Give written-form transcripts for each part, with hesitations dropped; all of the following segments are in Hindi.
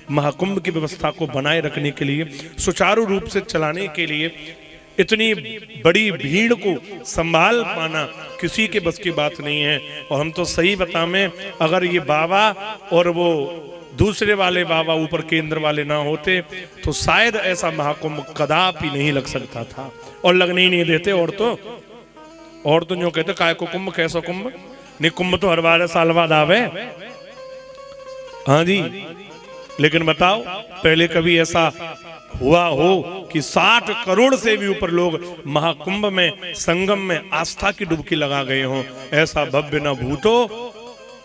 महाकुंभ की व्यवस्था को बनाए रखने के लिए, सुचारू रूप से चलाने के लिए इतनी बड़ी भीड़ को संभाल पाना किसी के बस की बात नहीं है। और हम तो सही बताएं, अगर ये बाबा और वो दूसरे वाले बाबा ऊपर केंद्र वाले ना होते तो शायद ऐसा महाकुंभ कदापि नहीं लग सकता था, और लगने ही नहीं देते। और तो जो कहते काय को कुंभ कैसा कुंभ, नहीं कुंभ तो हर 12 साल बाद आवे। हाँ जी, लेकिन बताओ पहले कभी ऐसा हुआ हो कि 60 करोड़ से भी ऊपर लोग महाकुंभ में, संगम में आस्था की डुबकी लगा गए हों? ऐसा भव्य न भूतो,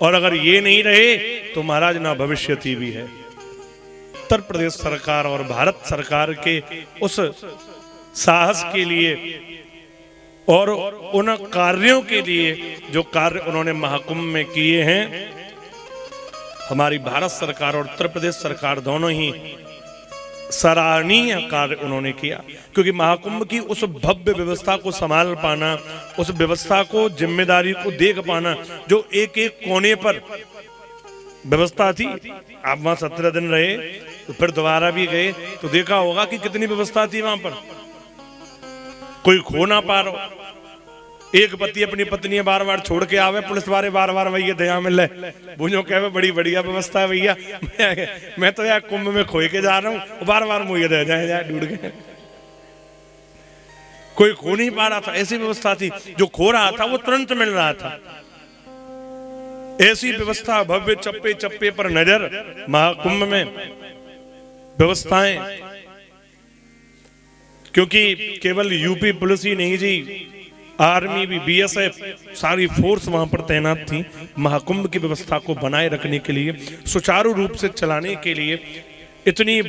और अगर ये नहीं रहे तो महाराज ना भविष्यति भी है। उत्तर प्रदेश सरकार और भारत सरकार के उस साहस के लिए और उन कार्यों के लिए जो कार्य उन्होंने महाकुंभ में किए हैं, हमारी भारत सरकार और उत्तर प्रदेश सरकार दोनों ही सराहनीय कार्य उन्होंने किया। क्योंकि महाकुंभ की उस भव्य व्यवस्था को संभाल पाना, उस व्यवस्था को, जिम्मेदारी को देख पाना, जो एक एक कोने पर व्यवस्था थी। आप वहां 17 दिन रहे तो फिर दोबारा भी गए तो देखा होगा कि कितनी व्यवस्था थी वहां पर, कोई खो ना पा रहा। एक पति अपनी पत्नी बार बार छोड़ के आवे, पुलिस वाले बार बार भैया दया मिले, बुझो कहे बड़ी बढ़िया व्यवस्था है भैया, मैं तो यार कुंभ में खोए के जा रहा हूँ, बार बार मुझे दे जाए यार ढूंढ के। कोई खो नहीं पा रहा था, ऐसी व्यवस्था थी। जो खो रहा था वो तुरंत मिल रहा था। ऐसी व्यवस्था, भव्य चप्पे चप्पे पर नजर महाकुंभ में व्यवस्थाएं। क्योंकि केवल यूपी पुलिस ही नहीं जी, आर्मी भी, बीएसएफ, सारी फोर्स वहां पर तैनात थी महाकुंभ की व्यवस्था को बनाए रखने के लिए, सुचारू रूप से चलाने के लिए। इतनी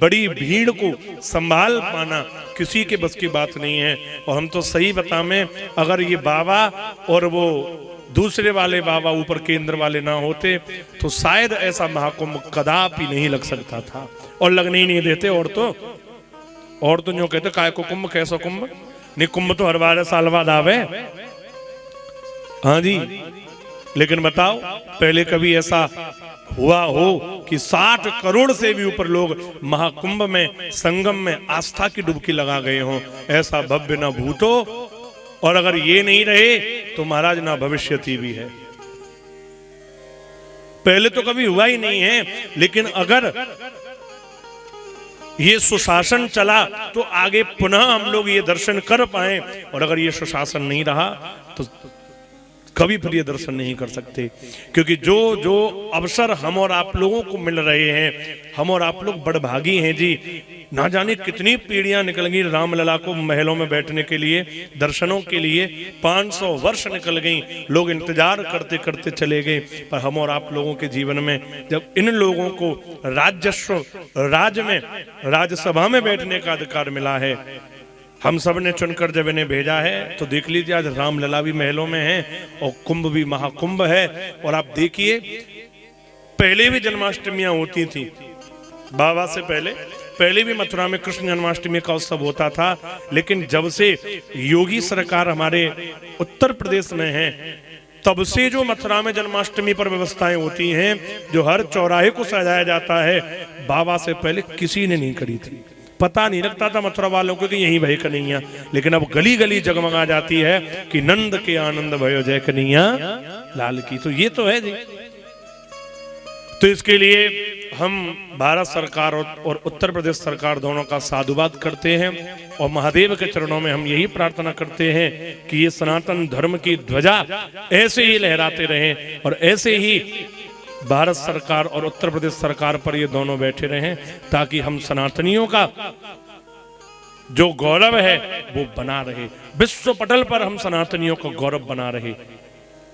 बड़ी भीड़ को संभाल पाना किसी के बस की बात नहीं है। और हम तो सही बताएं, अगर ये बाबा और वो दूसरे वाले बाबा ऊपर केंद्र वाले ना होते तो शायद ऐसा महाकुंभ कदापि नहीं लग सकता था, और लगने ही नहीं देते। और तो जो कहते काय को कुंभ कैसा कुंभ, नहीं कुंभ तो हर 12 साल बाद आवे। हाँ जी, लेकिन बताओ पहले कभी ऐसा हुआ हो कि 60 करोड़ से भी ऊपर लोग महाकुंभ में, संगम में आस्था की डुबकी लगा गए हों? ऐसा भव्य न भूतो, और अगर ये नहीं रहे तो महाराज ना भविष्यति भी है। पहले तो कभी हुआ ही नहीं है, लेकिन अगर ये सुशासन चला तो आगे पुनः हम लोग ये दर्शन कर पाए, और अगर ये सुशासन नहीं रहा तो कभी फिर ये दर्शन नहीं कर सकते। क्योंकि जो जो अवसर हम और आप लोगों को मिल रहे हैं, हम और आप लोग बड़भागी हैं जी। ना जाने कितनी पीढ़ियां निकल गई रामलला को महलों में बैठने के लिए, दर्शनों के लिए 500 वर्ष निकल गई, लोग इंतजार करते करते चले गए। पर हम और आप लोगों के जीवन में जब इन लोगों को राज्यसभा में बैठने का अधिकार मिला है, हम सब ने चुनकर जब इन्हें भेजा है, तो देख लीजिए आज रामलला भी महलों में है और कुंभ भी महाकुंभ है। और आप देखिए पहले भी जन्माष्टमियां होती थी, बाबा से पहले भी मथुरा में कृष्ण जन्माष्टमी का उत्सव होता था। लेकिन जब से योगी सरकार हमारे उत्तर प्रदेश में है, तब से जो मथुरा में जन्माष्टमी पर व्यवस्थाएं होती हैं, जो हर चौराहे को सजाया जाता है, बाबा से पहले किसी ने नहीं करी थी। पता नहीं लगता था मथुरा वालों को कि यही भय कन्हैया, लेकिन अब गली गली जगमगा जाती है कि नंद के आनंद भयो जय कन्हैया लाल की। तो ये तो है जी। तो इसके लिए हम भारत सरकार और उत्तर प्रदेश सरकार दोनों का साधुवाद करते हैं, और महादेव के चरणों में हम यही प्रार्थना करते हैं कि ये सनातन धर्म की ध्वजा ऐसे ही लहराते रहें, और ऐसे ही भारत सरकार और उत्तर प्रदेश सरकार पर ये दोनों बैठे रहें, ताकि हम सनातनियों का जो गौरव है वो बना रहे, विश्व पटल पर हम सनातनियों का गौरव बना रहे।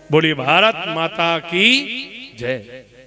बोलिए भारत माता की जय।